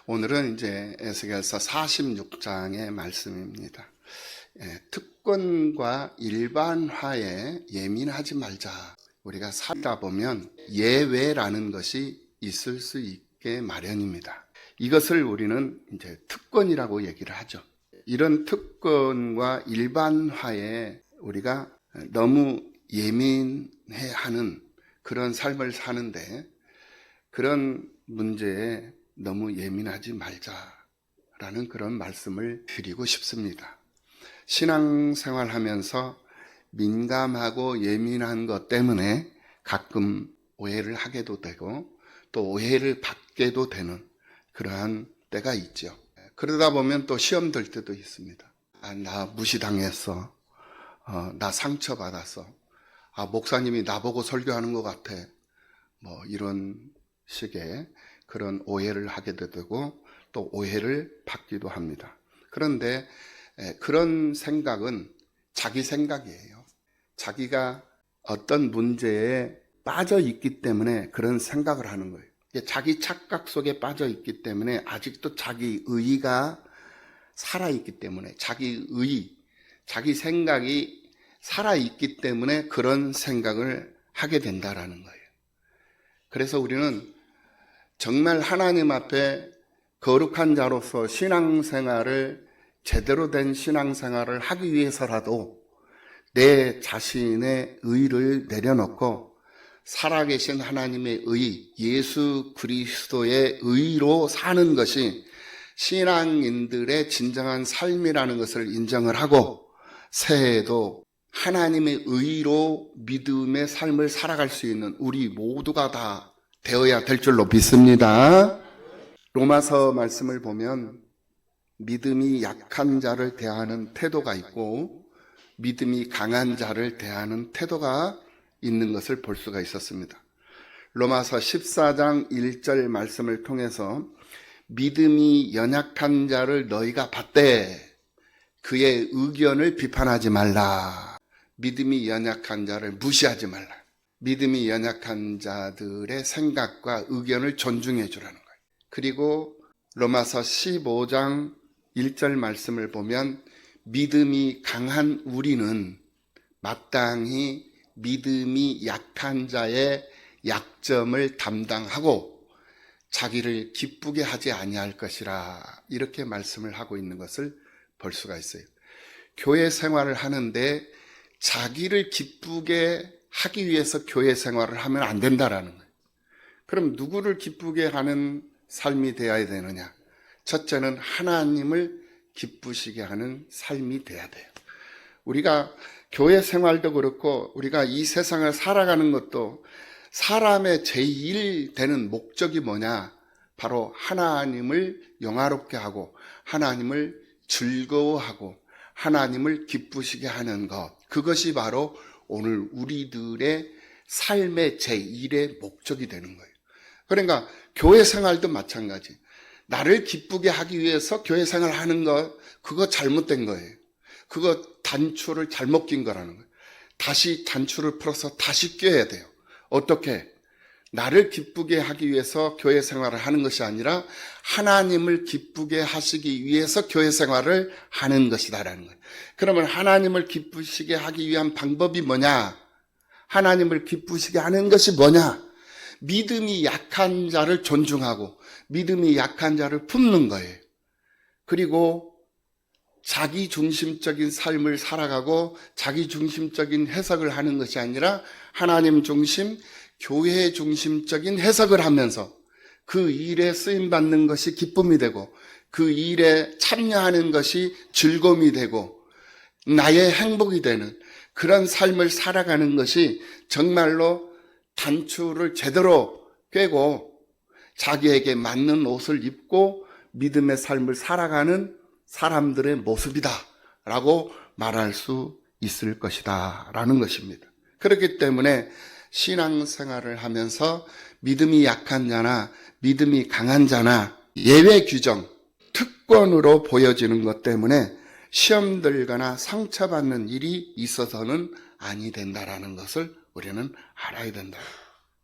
오늘은 이제 에스겔서 46장의 말씀입니다. 특권과 일반화에 예민하지 말자. 우리가 살다 보면 예외라는 것이 있을 수 있게 마련입니다. 이것을 우리는 이제 특권이라고 얘기를 하죠. 이런 특권과 일반화에 우리가 너무 예민해하는 그런 삶을 사는데, 그런 문제에 너무 예민하지 말자라는 그런 말씀을 드리고 싶습니다. 신앙생활 하면서 민감하고 예민한 것 때문에 가끔 오해를 하게도 되고 또 오해를 받게도 되는 그러한 때가 있죠. 그러다 보면 또 시험 들 때도 있습니다. 나 무시당했어. 나 상처받았어. 목사님이 나보고 설교하는 것 같아. 이런 식의 그런 오해를 하게도 되고 또 오해를 받기도 합니다. 그런데 그런 생각은 자기 생각이에요. 자기가 어떤 문제에 빠져 있기 때문에 그런 생각을 하는 거예요. 자기 착각 속에 빠져 있기 때문에 아직도 자기 의의가 살아있기 때문에 자기 생각이 살아있기 때문에 그런 생각을 하게 된다라는 거예요. 그래서 우리는 정말 하나님 앞에 거룩한 자로서 신앙생활을 제대로 된 신앙생활을 하기 위해서라도 내 자신의 의를 내려놓고 살아계신 하나님의 의, 예수 그리스도의 의로 사는 것이 신앙인들의 진정한 삶이라는 것을 인정을 하고 새해에도 하나님의 의로 믿음의 삶을 살아갈 수 있는 우리 모두가 다 되어야 될 줄로 믿습니다. 로마서 말씀을 보면 믿음이 약한 자를 대하는 태도가 있고 믿음이 강한 자를 대하는 태도가 있는 것을 볼 수가 있었습니다. 로마서 14장 1절 말씀을 통해서 믿음이 연약한 자를 너희가 받되 그의 의견을 비판하지 말라. 믿음이 연약한 자를 무시하지 말라. 믿음이 연약한 자들의 생각과 의견을 존중해 주라는 거예요. 그리고 로마서 15장 1절 말씀을 보면 믿음이 강한 우리는 마땅히 믿음이 약한 자의 약점을 담당하고 자기를 기쁘게 하지 아니할 것이라, 이렇게 말씀을 하고 있는 것을 볼 수가 있어요. 교회 생활을 하는데 자기를 기쁘게 하기 위해서 교회 생활을 하면 안 된다라는 거예요. 그럼 누구를 기쁘게 하는 삶이 되어야 되느냐? 첫째는 하나님을 기쁘시게 하는 삶이 돼야 돼요. 우리가 교회 생활도 그렇고 우리가 이 세상을 살아가는 것도 사람의 제일 되는 목적이 뭐냐? 바로 하나님을 영화롭게 하고 하나님을 즐거워하고 하나님을 기쁘시게 하는 것, 그것이 바로 오늘 우리들의 삶의 제1의 목적이 되는 거예요. 그러니까 교회 생활도 마찬가지. 나를 기쁘게 하기 위해서 교회 생활을 하는 것, 그거 잘못된 거예요. 그거 단추를 잘못 낀 거라는 거예요. 다시 단추를 풀어서 다시 껴야 돼요. 어떻게? 나를 기쁘게 하기 위해서 교회 생활을 하는 것이 아니라 하나님을 기쁘게 하시기 위해서 교회 생활을 하는 것이다라는 거예요. 그러면 하나님을 기쁘시게 하기 위한 방법이 뭐냐? 하나님을 기쁘시게 하는 것이 뭐냐? 믿음이 약한 자를 존중하고 믿음이 약한 자를 품는 거예요. 그리고 자기 중심적인 삶을 살아가고 자기 중심적인 해석을 하는 것이 아니라 하나님 중심, 교회 중심적인 해석을 하면서 그 일에 쓰임받는 것이 기쁨이 되고 그 일에 참여하는 것이 즐거움이 되고 나의 행복이 되는 그런 삶을 살아가는 것이 정말로 단추를 제대로 꿰고 자기에게 맞는 옷을 입고 믿음의 삶을 살아가는 사람들의 모습이다 라고 말할 수 있을 것이다 라는 것입니다. 그렇기 때문에 신앙생활을 하면서 믿음이 약한 자나 믿음이 강한 자나 예외 규정, 특권으로 보여지는 것 때문에 시험 들거나 상처받는 일이 있어서는 아니 된다라는 것을 우리는 알아야 된다.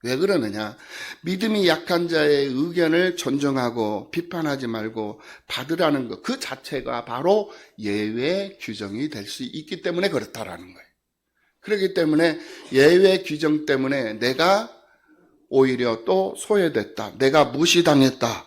왜 그러느냐? 믿음이 약한 자의 의견을 존중하고 비판하지 말고 받으라는 것, 그 자체가 바로 예외 규정이 될 수 있기 때문에 그렇다라는 거예요. 그렇기 때문에 예외 규정 때문에 내가 오히려 또 소외됐다, 내가 무시당했다,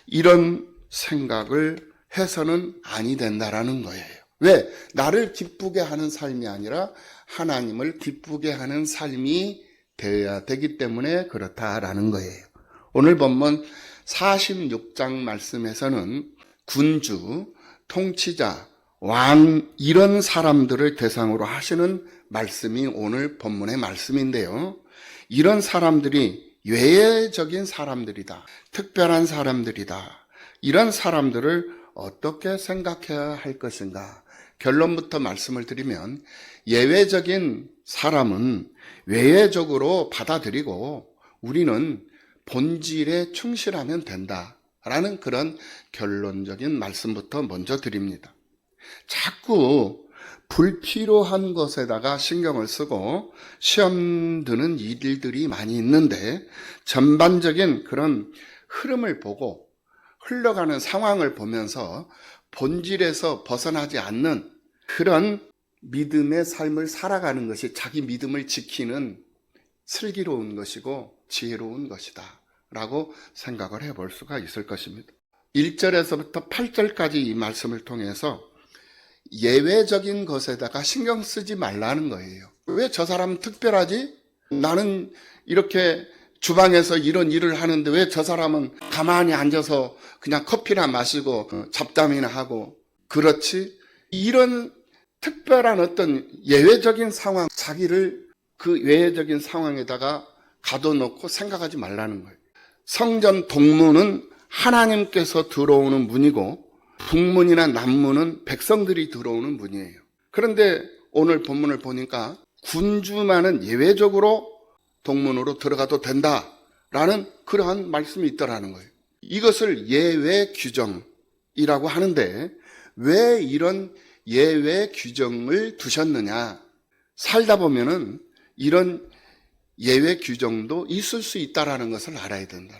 이런 생각을 해서는 아니 된다라는 거예요. 왜? 나를 기쁘게 하는 삶이 아니라 하나님을 기쁘게 하는 삶이 되어야 되기 때문에 그렇다라는 거예요. 오늘 본문 46장 말씀에서는 군주, 통치자, 왕, 이런 사람들을 대상으로 하시는 말씀이 오늘 본문의 말씀인데요. 이런 사람들이 외예적인 사람들이다, 특별한 사람들이다, 이런 사람들을 어떻게 생각해야 할 것인가? 결론부터 말씀을 드리면 예외적인 사람은 외예적으로 받아들이고 우리는 본질에 충실하면 된다라는 그런 결론적인 말씀부터 먼저 드립니다. 자꾸 불필요한 것에다가 신경을 쓰고 시험 드는 일들이 많이 있는데 전반적인 그런 흐름을 보고 흘러가는 상황을 보면서 본질에서 벗어나지 않는 그런 믿음의 삶을 살아가는 것이 자기 믿음을 지키는 슬기로운 것이고 지혜로운 것이다 라고 생각을 해볼 수가 있을 것입니다. 1절에서부터 8절까지 이 말씀을 통해서 예외적인 것에다가 신경 쓰지 말라는 거예요. 왜 저 사람은 특별하지? 나는 이렇게 주방에서 이런 일을 하는데 왜 저 사람은 가만히 앉아서 그냥 커피나 마시고 잡담이나 하고 그렇지? 이런 특별한 어떤 예외적인 상황, 자기를 그 예외적인 상황에다가 가둬놓고 생각하지 말라는 거예요. 성전 동문은 하나님께서 들어오는 문이고 북문이나 남문은 백성들이 들어오는 문이에요. 그런데 오늘 본문을 보니까 군주만은 예외적으로 동문으로 들어가도 된다라는 그러한 말씀이 있더라는 거예요. 이것을 예외 규정이라고 하는데 왜 이런 예외 규정을 두셨느냐? 살다 보면은 이런 예외 규정도 있을 수 있다라는 것을 알아야 된다.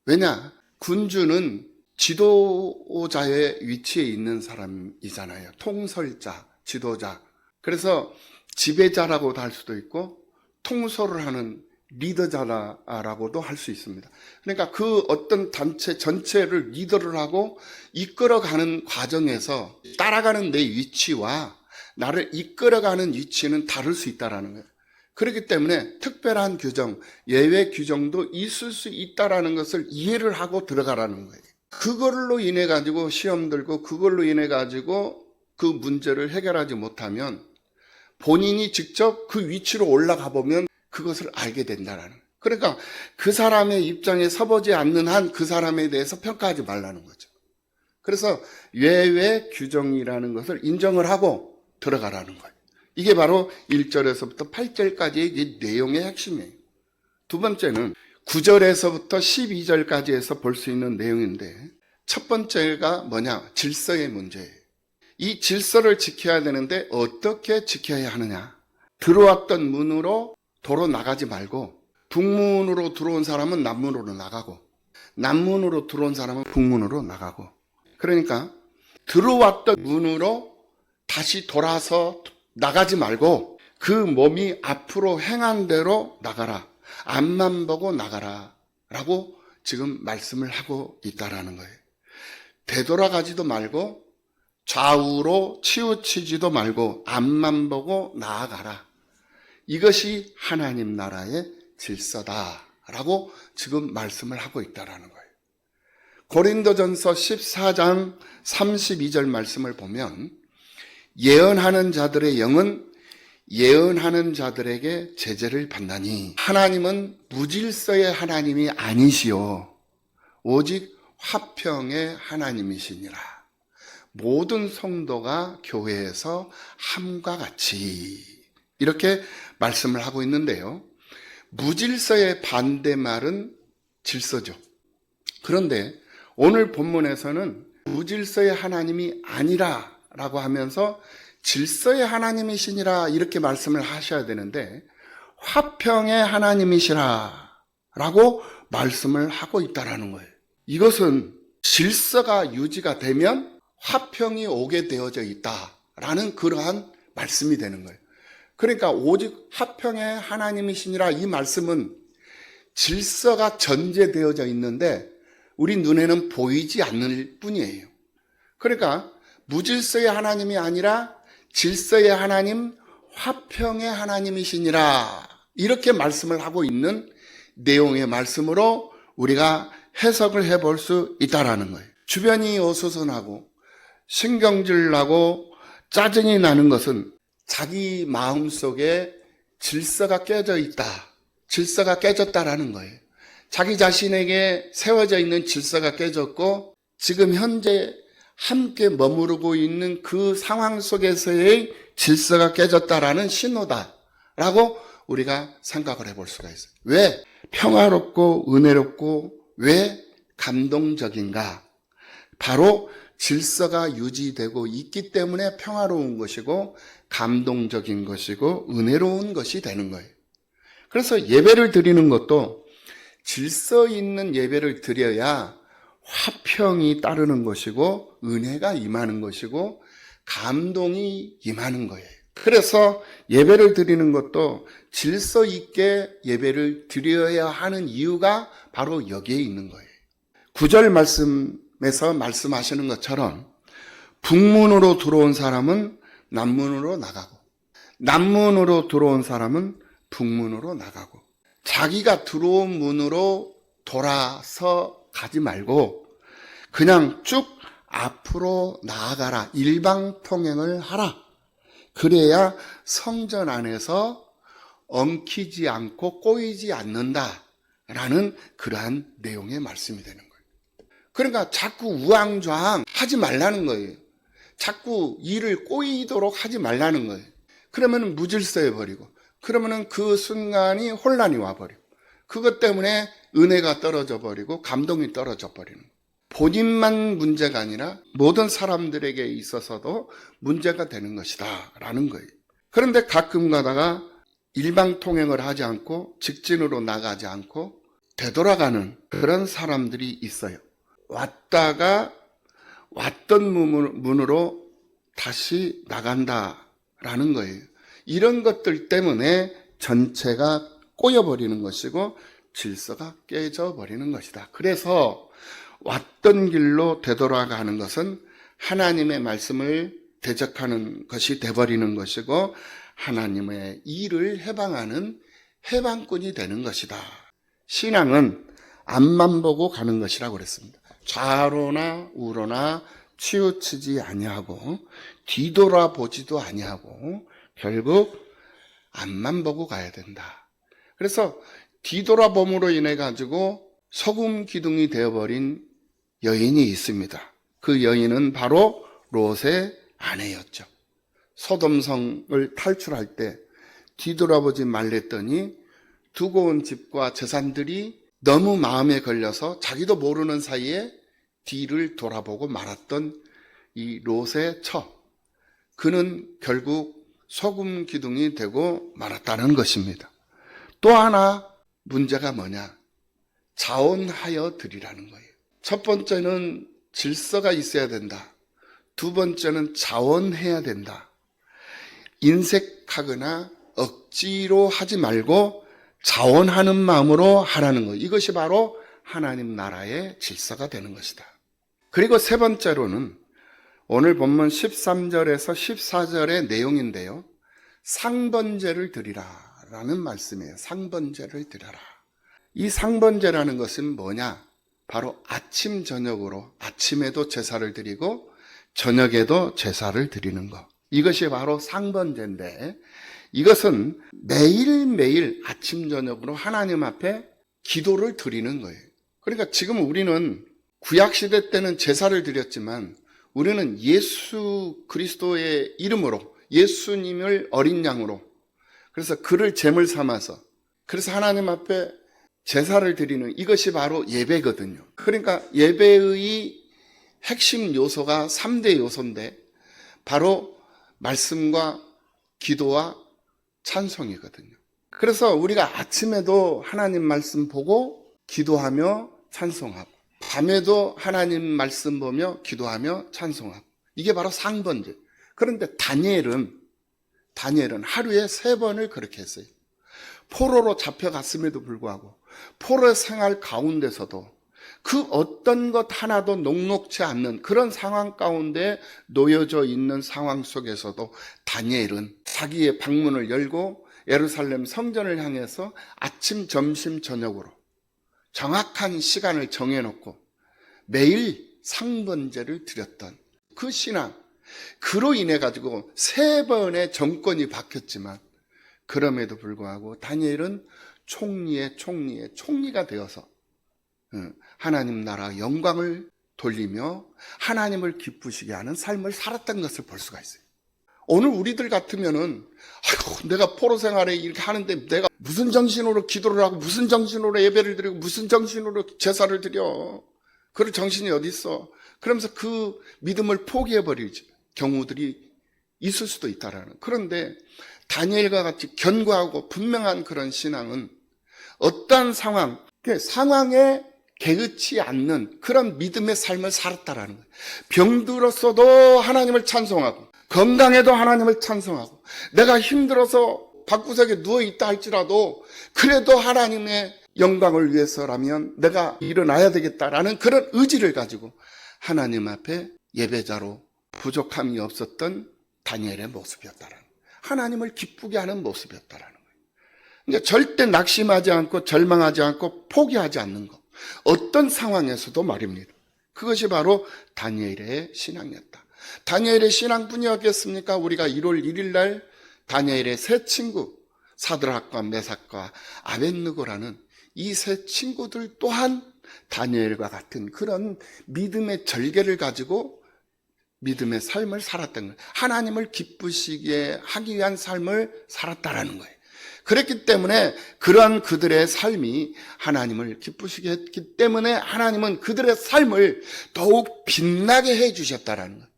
왜냐? 군주는 지도자의 위치에 있는 사람이잖아요. 통솔자, 지도자. 그래서 지배자라고도 할 수도 있고 통솔을 하는 리더자라고도 할 수 있습니다. 그러니까 그 어떤 단체 전체를 리더를 하고 이끌어가는 과정에서 따라가는 내 위치와 나를 이끌어가는 위치는 다를 수 있다는 거예요. 그렇기 때문에 특별한 규정, 예외 규정도 있을 수 있다는 것을 이해를 하고 들어가라는 거예요. 그걸로 인해 가지고 시험 들고 그걸로 인해 가지고 그 문제를 해결하지 못하면 본인이 직접 그 위치로 올라가 보면 그것을 알게 된다는 거예요. 그러니까 그 사람의 입장에 서보지 않는 한 그 사람에 대해서 평가하지 말라는 거죠. 그래서 예외 규정이라는 것을 인정을 하고 들어가라는 거예요. 이게 바로 1절에서부터 8절까지의 이 내용의 핵심이에요. 두 번째는 9절에서부터 12절까지 해서 볼 수 있는 내용인데 첫 번째가 뭐냐? 질서의 문제예요. 이 질서를 지켜야 되는데 어떻게 지켜야 하느냐? 들어왔던 문으로 도로 나가지 말고 북문으로 들어온 사람은 남문으로 나가고 남문으로 들어온 사람은 북문으로 나가고 그러니까 들어왔던 문으로 다시 돌아서 나가지 말고 그 몸이 앞으로 행한 대로 나가라. 앞만 보고 나가라 라고 지금 말씀을 하고 있다라는 거예요. 되돌아가지도 말고 좌우로 치우치지도 말고 앞만 보고 나아가라. 이것이 하나님 나라의 질서다라고 지금 말씀을 하고 있다라는 거예요. 고린도전서 14장 32절 말씀을 보면 예언하는 자들의 영은 예언하는 자들에게 제재를 받나니 하나님은 무질서의 하나님이 아니시오 오직 화평의 하나님이시니라. 모든 성도가 교회에서 함과 같이 이렇게 말씀을 하고 있는데요. 무질서의 반대말은 질서죠. 그런데 오늘 본문에서는 무질서의 하나님이 아니라라고 하면서 질서의 하나님이시니라 이렇게 말씀을 하셔야 되는데 화평의 하나님이시라 라고 말씀을 하고 있다라는 거예요. 이것은 질서가 유지가 되면 화평이 오게 되어져 있다라는 그러한 말씀이 되는 거예요. 그러니까 오직 화평의 하나님이시니라, 이 말씀은 질서가 전제되어져 있는데 우리 눈에는 보이지 않을 뿐이에요. 그러니까 무질서의 하나님이 아니라 질서의 하나님, 화평의 하나님이시니라, 이렇게 말씀을 하고 있는 내용의 말씀으로 우리가 해석을 해볼 수 있다라는 거예요. 주변이 어수선하고 신경질 나고 짜증이 나는 것은 자기 마음속에 질서가 깨져 있다, 질서가 깨졌다라는 거예요. 자기 자신에게 세워져 있는 질서가 깨졌고 지금 현재 함께 머무르고 있는 그 상황 속에서의 질서가 깨졌다라는 신호다라고 우리가 생각을 해볼 수가 있어요. 왜 평화롭고 은혜롭고 왜 감동적인가? 바로 질서가 유지되고 있기 때문에 평화로운 것이고 감동적인 것이고 은혜로운 것이 되는 거예요. 그래서 예배를 드리는 것도 질서 있는 예배를 드려야 화평이 따르는 것이고 은혜가 임하는 것이고 감동이 임하는 거예요. 그래서 예배를 드리는 것도 질서 있게 예배를 드려야 하는 이유가 바로 여기에 있는 거예요. 9절 말씀에서 말씀하시는 것처럼 북문으로 들어온 사람은 남문으로 나가고 남문으로 들어온 사람은 북문으로 나가고, 자기가 들어온 문으로 돌아서 가지 말고 그냥 쭉 앞으로 나아가라, 일방통행을 하라. 그래야 성전 안에서 엉키지 않고 꼬이지 않는다라는 그러한 내용의 말씀이 되는 거예요. 그러니까 자꾸 우왕좌왕 하지 말라는 거예요. 자꾸 일을 꼬이도록 하지 말라는 거예요. 그러면 무질서해 버리고, 그러면 그 순간이 혼란이 와버리고, 그것 때문에 은혜가 떨어져 버리고 감동이 떨어져 버리는 거예요. 본인만 문제가 아니라 모든 사람들에게 있어서도 문제가 되는 것이다 라는 거예요. 그런데 가끔 가다가 일방통행을 하지 않고 직진으로 나가지 않고 되돌아가는 그런 사람들이 있어요. 왔다가 왔던 문으로 다시 나간다라는 거예요. 이런 것들 때문에 전체가 꼬여버리는 것이고 질서가 깨져버리는 것이다. 그래서 왔던 길로 되돌아가는 것은 하나님의 말씀을 대적하는 것이 돼버리는 것이고 하나님의 일을 해방하는 해방꾼이 되는 것이다. 신앙은 앞만 보고 가는 것이라고 그랬습니다. 좌로나 우로나 치우치지 아니하고 뒤돌아보지도 아니하고 결국 앞만 보고 가야 된다. 그래서 뒤돌아봄으로 인해 가지고 소금 기둥이 되어버린 여인이 있습니다. 그 여인은 바로 롯의 아내였죠. 소돔성을 탈출할 때 뒤돌아보지 말랬더니 두고 온 집과 재산들이 너무 마음에 걸려서 자기도 모르는 사이에 뒤를 돌아보고 말았던 이 롯의 처, 그는 결국 소금 기둥이 되고 말았다는 것입니다. 또 하나 문제가 뭐냐? 자원하여 드리라는 거예요. 첫 번째는 질서가 있어야 된다. 두 번째는 자원해야 된다. 인색하거나 억지로 하지 말고 자원하는 마음으로 하라는 것. 이것이 바로 하나님 나라의 질서가 되는 것이다. 그리고 세 번째로는 오늘 본문 13절에서 14절의 내용인데요. 상번제를 드리라라는 말씀이에요. 상번제를 드려라. 이 상번제라는 것은 뭐냐? 바로 아침 저녁으로, 아침에도 제사를 드리고 저녁에도 제사를 드리는 것. 이것이 바로 상번제인데, 이것은 매일매일 아침 저녁으로 하나님 앞에 기도를 드리는 거예요. 그러니까 지금 우리는 구약시대 때는 제사를 드렸지만 우리는 예수 그리스도의 이름으로, 예수님을 어린 양으로, 그래서 그를 제물 삼아서, 그래서 하나님 앞에 제사를 드리는, 이것이 바로 예배거든요. 그러니까 예배의 핵심 요소가 3대 요소인데 바로 말씀과 기도와 찬송이거든요. 그래서 우리가 아침에도 하나님 말씀 보고 기도하며 찬송하고, 밤에도 하나님 말씀 보며 기도하며 찬송하고, 이게 바로 상번제. 그런데 다니엘은 하루에 3번을 그렇게 했어요. 포로로 잡혀갔음에도 불구하고 포로 생활 가운데서도 그 어떤 것 하나도 녹록지 않는 그런 상황 가운데 놓여져 있는 상황 속에서도 다니엘은 자기의 방문을 열고 예루살렘 성전을 향해서 아침, 점심, 저녁으로 정확한 시간을 정해놓고 매일 상번제를 드렸던 그 신앙, 그로 인해 가지고 3번의 정권이 바뀌었지만 그럼에도 불구하고 다니엘은 총리가 되어서 하나님 나라 영광을 돌리며 하나님을 기쁘시게 하는 삶을 살았던 것을 볼 수가 있어요. 오늘 우리들 같으면은 아이고, 내가 포로 생활에 이렇게 하는데 내가 무슨 정신으로 기도를 하고 무슨 정신으로 예배를 드리고 무슨 정신으로 제사를 드려, 그럴 정신이 어디 있어? 그러면서 그 믿음을 포기해버리지 경우들이 있을 수도 있다라는. 그런데 다니엘과 같이 견고하고 분명한 그런 신앙은 어떠한 상황에 개의치 않는 그런 믿음의 삶을 살았다라는 거예요. 병들었어도 하나님을 찬송하고, 건강해도 하나님을 찬송하고, 내가 힘들어서 방구석에 누워있다 할지라도 그래도 하나님의 영광을 위해서라면 내가 일어나야 되겠다라는 그런 의지를 가지고 하나님 앞에 예배자로 부족함이 없었던 다니엘의 모습이었다라는 거예요. 하나님을 기쁘게 하는 모습이었다라는 거예요. 그러니까 절대 낙심하지 않고 절망하지 않고 포기하지 않는 것. 어떤 상황에서도 말입니다. 그것이 바로 다니엘의 신앙이었다. 다니엘의 신앙뿐이었겠습니까? 우리가 1월 1일 날 다니엘의 세 친구 사드락과 메삭과 아벳느고라는 이 세 친구들 또한 다니엘과 같은 그런 믿음의 절개를 가지고 믿음의 삶을 살았던 거예요. 하나님을 기쁘시게 하기 위한 삶을 살았다라는 거예요. 그랬기 때문에 그러한 그들의 삶이 하나님을 기쁘시게 했기 때문에 하나님은 그들의 삶을 더욱 빛나게 해주셨다라는 거예요.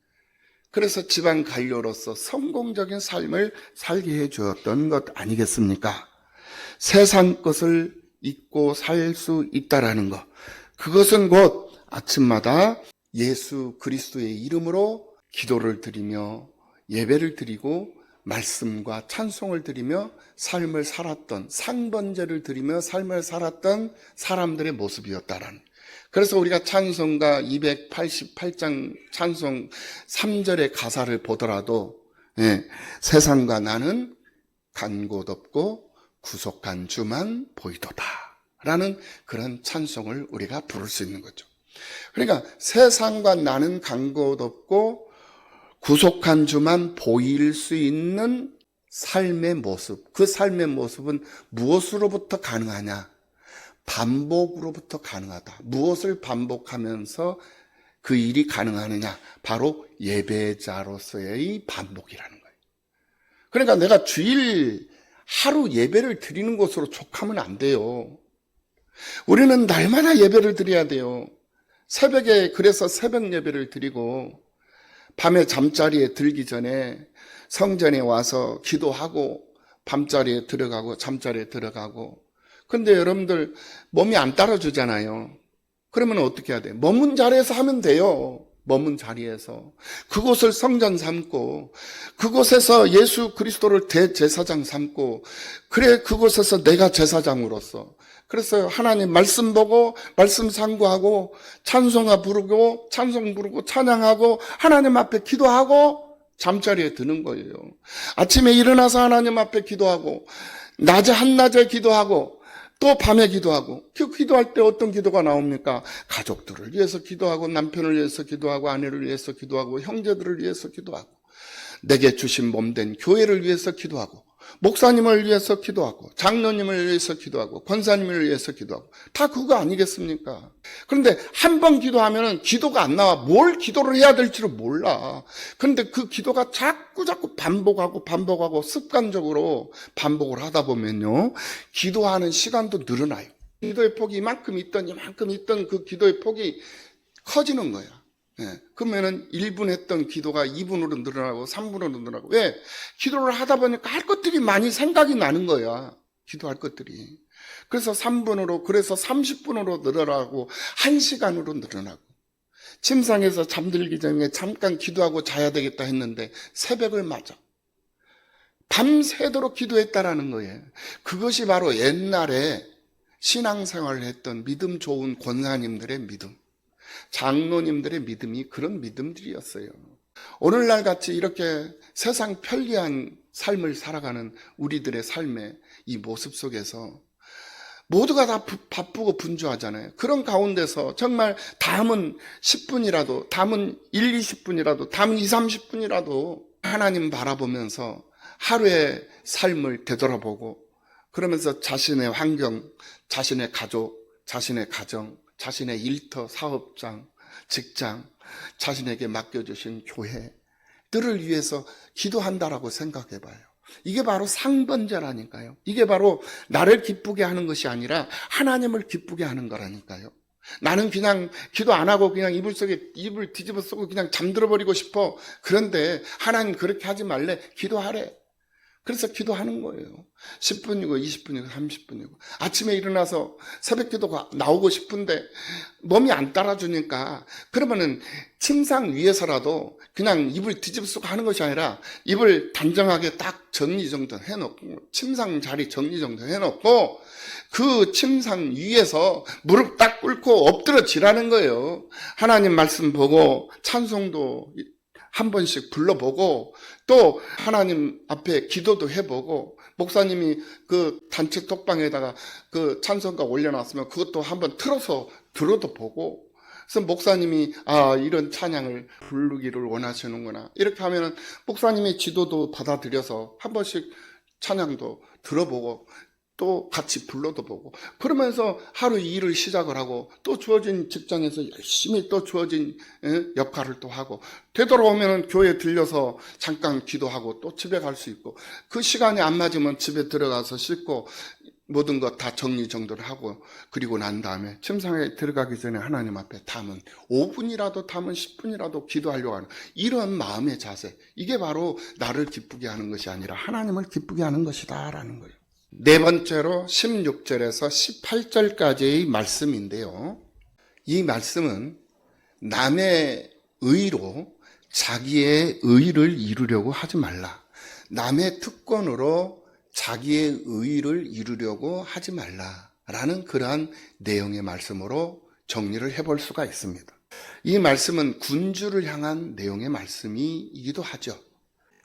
그래서 지방 관료로서 성공적인 삶을 살게 해주었던 것 아니겠습니까? 세상 것을 잊고 살 수 있다라는 것, 그것은 곧 아침마다 예수 그리스도의 이름으로 기도를 드리며 예배를 드리고 말씀과 찬송을 드리며 삶을 살았던, 상번제를 드리며 삶을 살았던 사람들의 모습이었다라는. 그래서 우리가 찬송가 288장 찬송 3절의 가사를 보더라도 세상과 나는 간 곳 없고 구속한 주만 보이도다 라는 그런 찬송을 우리가 부를 수 있는 거죠. 그러니까 세상과 나는 간 곳 없고 구속한 주만 보일 수 있는 삶의 모습, 그 삶의 모습은 무엇으로부터 가능하냐? 반복으로부터 가능하다. 무엇을 반복하면서 그 일이 가능하느냐? 바로 예배자로서의 반복이라는 거예요. 그러니까 내가 주일 하루 예배를 드리는 것으로 족하면 안 돼요. 우리는 날마다 예배를 드려야 돼요. 새벽에, 그래서 새벽 예배를 드리고 밤에 잠자리에 들기 전에 성전에 와서 기도하고 밤자리에 들어가고 잠자리에 들어가고. 근데 여러분들 몸이 안 따라주잖아요. 그러면 어떻게 해야 돼요? 머문 자리에서 하면 돼요. 머문 자리에서 그곳을 성전 삼고 그곳에서 예수 그리스도를 대제사장 삼고, 그래 그곳에서 내가 제사장으로서, 그래서 하나님 말씀 보고 말씀 상고하고 찬송가 부르고 찬송 부르고 찬양하고 하나님 앞에 기도하고 잠자리에 드는 거예요. 아침에 일어나서 하나님 앞에 기도하고 낮에 한낮에 기도하고 또 밤에 기도하고. 그 기도할 때 어떤 기도가 나옵니까? 가족들을 위해서 기도하고, 남편을 위해서 기도하고, 아내를 위해서 기도하고, 형제들을 위해서 기도하고, 내게 주신 몸된 교회를 위해서 기도하고, 목사님을 위해서 기도하고, 장로님을 위해서 기도하고, 권사님을 위해서 기도하고. 다 그거 아니겠습니까? 그런데 한 번 기도하면은 기도가 안 나와. 뭘 기도를 해야 될지를 몰라. 그런데 그 기도가 자꾸 반복하고 습관적으로 반복을 하다 보면요, 기도하는 시간도 늘어나요. 기도의 폭이 이만큼 있던 그 기도의 폭이 커지는 거야. 그러면은 1분 했던 기도가 2분으로 늘어나고 3분으로 늘어나고. 왜? 기도를 하다 보니까 할 것들이 많이 생각이 나는 거야. 기도할 것들이. 그래서 3분으로, 그래서 30분으로 늘어나고 1시간으로 늘어나고, 침상에서 잠들기 전에 잠깐 기도하고 자야 되겠다 했는데 새벽을 맞아 밤새도록 기도했다라는 거예요. 그것이 바로 옛날에 신앙생활을 했던 믿음 좋은 권사님들의 믿음, 장로님들의 믿음이 그런 믿음들이었어요. 오늘날 같이 이렇게 세상 편리한 삶을 살아가는 우리들의 삶의 이 모습 속에서 모두가 다 바쁘고 분주하잖아요. 그런 가운데서 정말 다음은 10분이라도, 다음은 1, 20분이라도, 다음은 2, 30분이라도 하나님 바라보면서 하루의 삶을 되돌아보고, 그러면서 자신의 환경, 자신의 가족, 자신의 가정, 자신의 일터, 사업장, 직장, 자신에게 맡겨주신 교회들을 위해서 기도한다라고 생각해 봐요. 이게 바로 상번제라니까요. 이게 바로 나를 기쁘게 하는 것이 아니라 하나님을 기쁘게 하는 거라니까요. 나는 그냥 기도 안 하고 그냥 이불 속에 이불 뒤집어 쓰고 그냥 잠들어 버리고 싶어. 그런데 하나님 그렇게 하지 말래. 기도하래. 그래서 기도하는 거예요. 10분이고 20분이고 30분이고. 아침에 일어나서 새벽 기도가 나오고 싶은데 몸이 안 따라주니까, 그러면은 침상 위에서라도 그냥 이불 뒤집어 쓰고 하는 것이 아니라 이불 단정하게 딱 정리정돈 해놓고, 침상 자리 정리정돈 해놓고 그 침상 위에서 무릎 딱 꿇고 엎드려지라는 거예요. 하나님 말씀 보고 찬송도 한 번씩 불러보고, 또 하나님 앞에 기도도 해보고, 목사님이 그 단체 톡방에다가 그 찬송가 올려놨으면 그것도 한번 틀어서 들어도 보고, 그래서 목사님이 이런 찬양을 부르기를 원하시는구나, 이렇게 하면은 목사님의 지도도 받아들여서 한 번씩 찬양도 들어보고 또 같이 불러도 보고, 그러면서 하루 일을 시작을 하고, 또 주어진 직장에서 열심히 또 주어진 역할을 또 하고, 되돌아오면 교회 들려서 잠깐 기도하고 또 집에 갈 수 있고, 그 시간이 안 맞으면 집에 들어가서 씻고 모든 것 다 정리정돈을 하고, 그리고 난 다음에 침상에 들어가기 전에 하나님 앞에 담은 5분이라도 담은 10분이라도 기도하려고 하는 이런 마음의 자세, 이게 바로 나를 기쁘게 하는 것이 아니라 하나님을 기쁘게 하는 것이다 라는 거예요. 네 번째로 16절에서 18절까지의 말씀인데요. 이 말씀은 남의 의로 자기의 의를 이루려고 하지 말라. 남의 특권으로 자기의 의를 이루려고 하지 말라라는 그러한 내용의 말씀으로 정리를 해볼 수가 있습니다. 이 말씀은 군주를 향한 내용의 말씀이기도 하죠.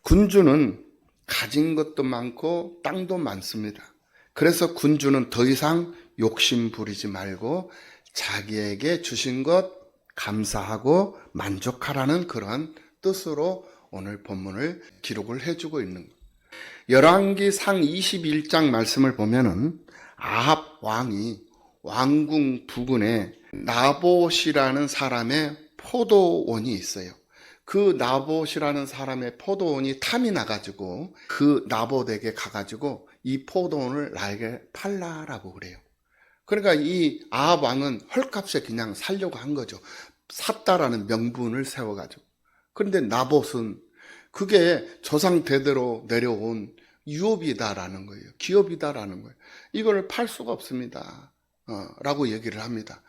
군주는 가진 것도 많고 땅도 많습니다. 그래서 군주는 더 이상 욕심 부리지 말고 자기에게 주신 것 감사하고 만족하라는 그러한 뜻으로 오늘 본문을 기록을 해주고 있는 거예요. 열왕기 상 21장 말씀을 보면은 아합 왕이 왕궁 부근에 나봇이라는 사람의 포도원이 있어요. 그 나봇이라는 사람의 포도원이 탐이 나가지고 그 나봇에게 가가지고 이 포도원을 나에게 팔라라고 그래요. 그러니까 이 아합 왕은 헐값에 그냥 살려고 한 거죠. 샀다라는 명분을 세워가지고. 그런데 나봇은 그게 조상 대대로 내려온 유업이다라는 거예요. 기업이다라는 거예요. 이걸 팔 수가 없습니다. 라고 얘기를 합니다.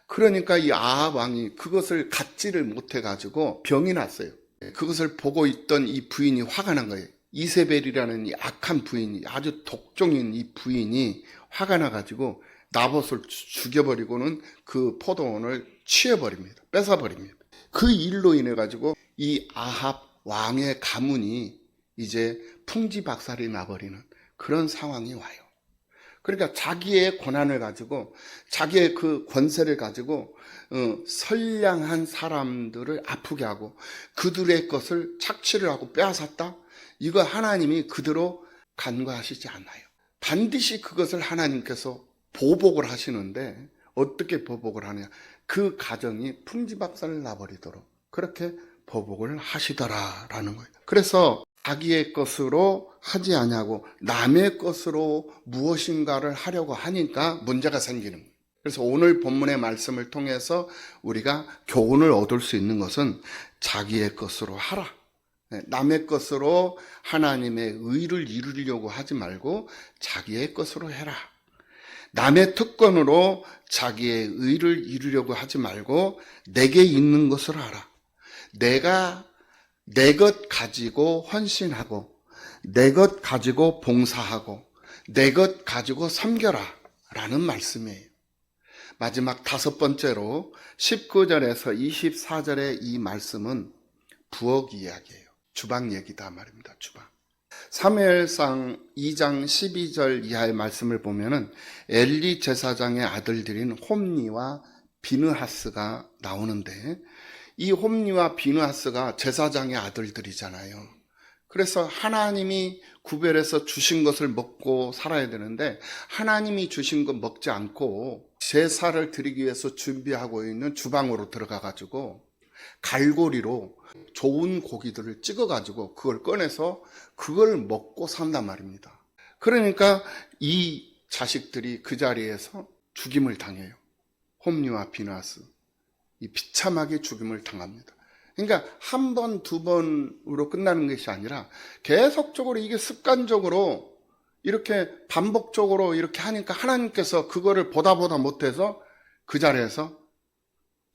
그러니까 이 아합 왕이 그것을 갖지를 못해가지고 병이 났어요. 그것을 보고 있던 이 부인이 화가 난 거예요. 이세벨이라는 이 악한 부인이, 아주 독종인 이 부인이 화가 나가지고 나봇을 죽여버리고는 그 포도원을 취해버립니다. 뺏어버립니다. 그 일로 인해가지고 이 아합 왕의 가문이 이제 풍지박살이 나버리는 그런 상황이 와요. 그러니까 자기의 권한을 가지고, 자기의 그 권세를 가지고 선량한 사람들을 아프게 하고 그들의 것을 착취를 하고 빼앗았다? 이거 하나님이 그대로 간과하시지 않아요. 반드시 그것을 하나님께서 보복을 하시는데, 어떻게 보복을 하냐? 그 가정이 풍지박살을 나버리도록 그렇게 보복을 하시더라라는 거예요. 그래서 자기의 것으로 하지 아니하고 남의 것으로 무엇인가를 하려고 하니까 문제가 생기는 거예요. 그래서 오늘 본문의 말씀을 통해서 우리가 교훈을 얻을 수 있는 것은 자기의 것으로 하라. 남의 것으로 하나님의 의를 이루려고 하지 말고 자기의 것으로 해라. 남의 특권으로 자기의 의를 이루려고 하지 말고 내게 있는 것으로 하라. 내가 내 것 가지고 헌신하고 내 것 가지고 봉사하고 내 것 가지고 섬겨라 라는 말씀이에요. 마지막 5번째로 19절에서 24절의 이 말씀은 부엌 이야기예요. 주방 얘기다 말입니다. 주방. 사무엘상 2장 12절 이하의 말씀을 보면은 엘리 제사장의 아들들인 홈니와 비느하스가 나오는데, 이 홈니와 비느하스가 제사장의 아들들이잖아요. 그래서 하나님이 구별해서 주신 것을 먹고 살아야 되는데 하나님이 주신 것 먹지 않고 제사를 드리기 위해서 준비하고 있는 주방으로 들어가 가지고 갈고리로 좋은 고기들을 찍어 가지고 그걸 꺼내서 그걸 먹고 산단 말입니다. 그러니까 이 자식들이 그 자리에서 죽임을 당해요. 홈니와 비느하스, 이 비참하게 죽임을 당합니다. 그러니까 한 번, 두 번으로 끝나는 것이 아니라 계속적으로 이게 습관적으로 이렇게 반복적으로 이렇게 하니까 하나님께서 그거를 보다 못해서 그 자리에서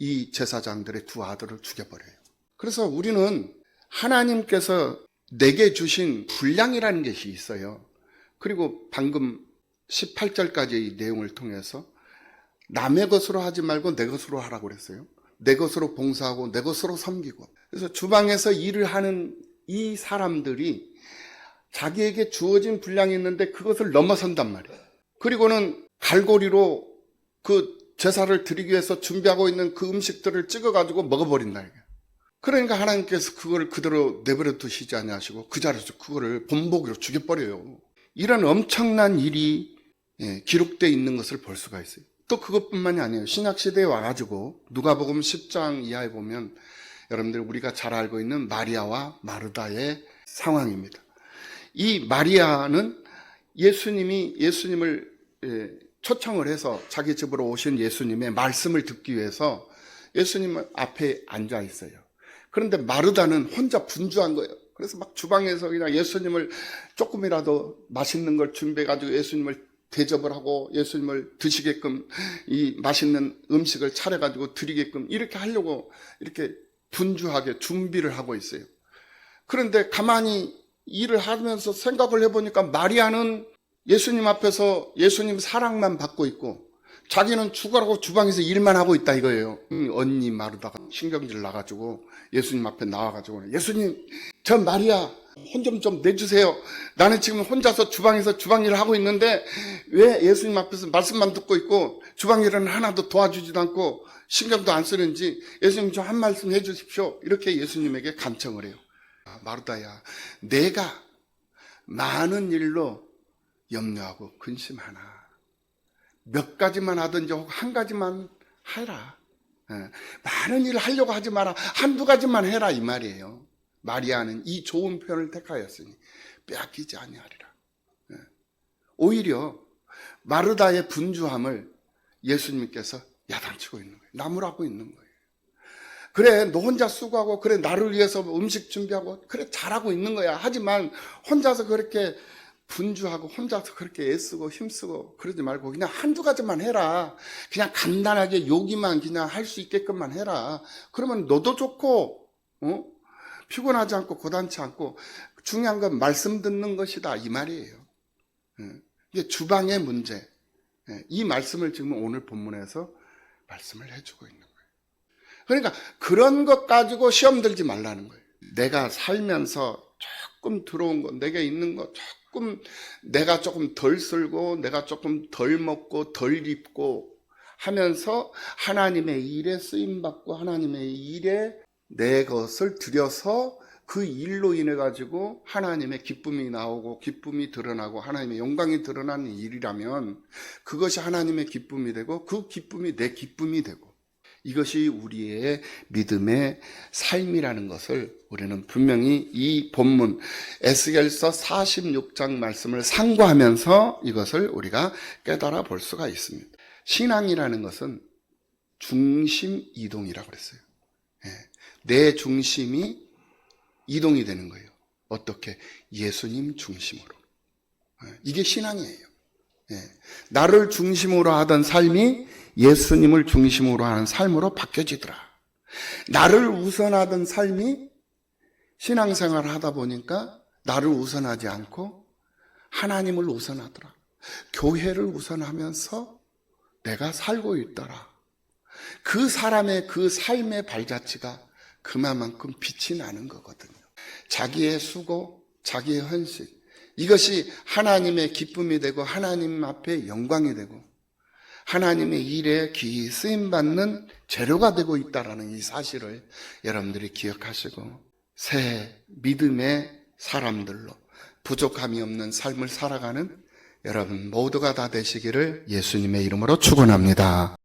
이 제사장들의 두 아들을 죽여버려요. 그래서 우리는 하나님께서 내게 주신 분량이라는 것이 있어요. 그리고 방금 18절까지의 내용을 통해서 남의 것으로 하지 말고 내 것으로 하라고 그랬어요. 내 것으로 봉사하고 내 것으로 섬기고. 그래서 주방에서 일을 하는 이 사람들이 자기에게 주어진 분량이 있는데 그것을 넘어선단 말이에요. 그리고는 갈고리로 그 제사를 드리기 위해서 준비하고 있는 그 음식들을 찍어가지고 먹어버린다. 그러니까 하나님께서 그걸 그대로 내버려 두시지 아니하시고 그 자리에서 그거를 본보기로 죽여버려요. 이런 엄청난 일이 기록되어 있는 것을 볼 수가 있어요. 또 그것뿐만이 아니에요. 신약시대에 와가지고 누가복음 10장 이하에 보면 여러분들 우리가 잘 알고 있는 마리아와 마르다의 상황입니다. 이 마리아는 예수님을 초청을 해서 자기 집으로 오신 예수님의 말씀을 듣기 위해서 예수님 앞에 앉아 있어요. 그런데 마르다는 혼자 분주한 거예요. 그래서 막 주방에서 그냥 예수님을 조금이라도 맛있는 걸 준비해가지고 예수님을 대접을 하고 예수님을 드시게끔 이 맛있는 음식을 차려가지고 드리게끔 이렇게 하려고 이렇게 분주하게 준비를 하고 있어요. 그런데 가만히 일을 하면서 생각을 해보니까 마리아는 예수님 앞에서 예수님 사랑만 받고 있고 자기는 죽으라고 주방에서 일만 하고 있다 이거예요. 언니 마르다가 신경질 나가지고 예수님 앞에 나와가지고 예수님, 저 마리아 혼 좀 내주세요. 나는 지금 혼자서 주방에서 주방 일을 하고 있는데 왜 예수님 앞에서 말씀만 듣고 있고 주방 일은 하나도 도와주지도 않고 신경도 안 쓰는지 예수님 좀 한 말씀 해주십시오. 이렇게 예수님에게 간청을 해요. 마르다야, 내가 많은 일로 염려하고 근심하나 몇 가지만 하든지 혹 한 가지만 해라. 많은 일을 하려고 하지 마라. 한두 가지만 해라 이 말이에요. 마리아는 이 좋은 표현을 택하였으니 빼앗기지 아니하리라. 오히려 마르다의 분주함을 예수님께서 야단치고 있는 거예요. 나무라고 있는 거예요. 그래, 너 혼자 수고하고 그래 나를 위해서 음식 준비하고 그래 잘하고 있는 거야. 하지만 혼자서 그렇게 분주하고 혼자서 그렇게 애쓰고 힘쓰고 그러지 말고 그냥 한두 가지만 해라. 그냥 간단하게 여기만 그냥 할 수 있게끔만 해라. 그러면 너도 좋고 피곤하지 않고 고단치 않고 중요한 건 말씀 듣는 것이다 이 말이에요. 이게 주방의 문제. 이 말씀을 지금 오늘 본문에서 말씀을 해주고 있는 거예요. 그러니까 그런 것 가지고 시험 들지 말라는 거예요. 내가 살면서 조금 들어온 거, 내게 있는 거 조금 내가 조금 덜 쓸고 내가 조금 덜 먹고 덜 입고 하면서 하나님의 일에 쓰임받고 하나님의 일에 내 것을 들여서 그 일로 인해 가지고 하나님의 기쁨이 나오고 기쁨이 드러나고 하나님의 영광이 드러나는 일이라면 그것이 하나님의 기쁨이 되고 그 기쁨이 내 기쁨이 되고 이것이 우리의 믿음의 삶이라는 것을 우리는 분명히 이 본문 에스겔서 46장 말씀을 상고하면서 이것을 우리가 깨달아 볼 수가 있습니다. 신앙이라는 것은 중심 이동이라고 그랬어요. 내 중심이 이동이 되는 거예요. 어떻게? 예수님 중심으로. 이게 신앙이에요. 나를 중심으로 하던 삶이 예수님을 중심으로 하는 삶으로 바뀌어지더라. 나를 우선하던 삶이 신앙생활을 하다 보니까 나를 우선하지 않고 하나님을 우선하더라. 교회를 우선하면서 내가 살고 있더라. 그 사람의 그 삶의 발자취가 그만큼 빛이 나는 거거든요. 자기의 수고, 자기의 헌신, 이것이 하나님의 기쁨이 되고 하나님 앞에 영광이 되고 하나님의 일에 귀히 쓰임받는 재료가 되고 있다는 이 사실을 여러분들이 기억하시고 새 믿음의 사람들로 부족함이 없는 삶을 살아가는 여러분 모두가 다 되시기를 예수님의 이름으로 축원합니다.